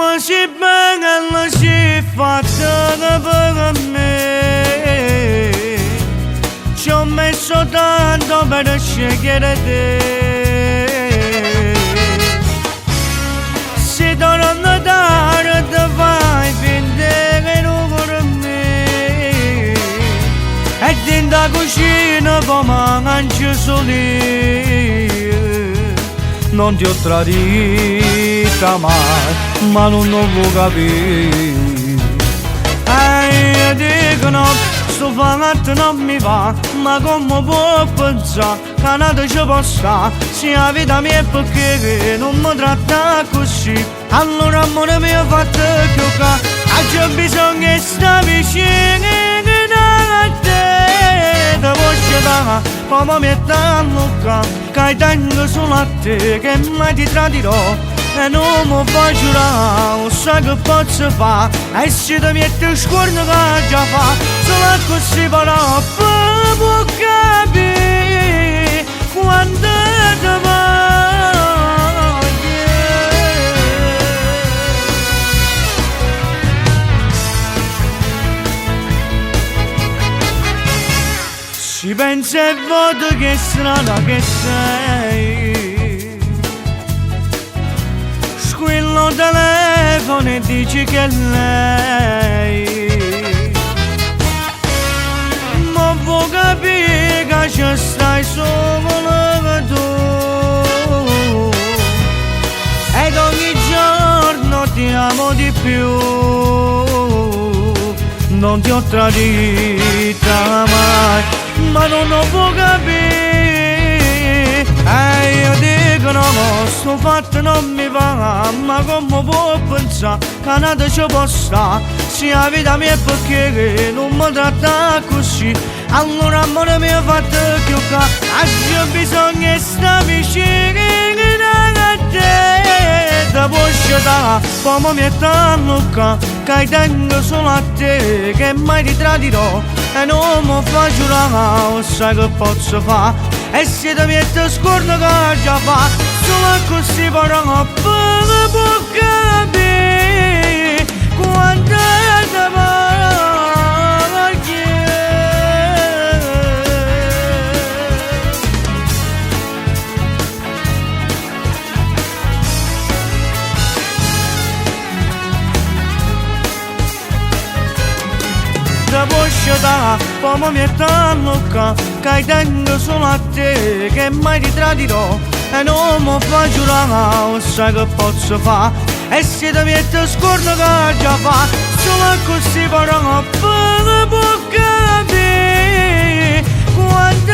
Ma si bella si fatta per me. Ci ho messo tanto per scegliere te. Se torno tardi fai finire per me. E dentro la cucina poi mangio soli. Non ti ho tradita mai, ma non lo vuoi capire. Dicono, sto fatto non mi va, ma come può pensare che nata ci può stare? Se la vita mia è perché non mi tratta così, allora amore mio fatto giocare, c'è bisogno di stare vicino a te, ti voglio dare, poi mi metto a lucca, che tengo solo a te, che mai ti tradirò. E non mi fa giurare, non so che posso fare. E se ti metti il scorno che già fa, solo così però può capire quando ti voglio. Si pensa e voto che strada che sei. Squillo telefono e dici che lei ma vuoi capire che ci stai solo tu ed ogni giorno ti amo di più. Non ti ho tradita mai, ma non lo puoi capire. Io dico no, sto fatto non mi va, ma come può pensare che nata ci può stare? Se la vita mia è perché non mi tratta così, allora amore mio fatto giocare, c'è bisogno di stare vicino a te, ti voglio dare, poi mi metto a lucca, che tengo solo a te, che mai ti tradirò, e non mi fa giurare, non sai che posso fare. E se ti metto scorno che già fa, solo così però può capire quando ti voglio. Ti voglio dare, poi mi metto a lucca, che tengo solo a te, che mai ti tradirò, e non mi fa giurare, non sai che posso fare. E se ti metto scorno che già fa, solo così però può capire quando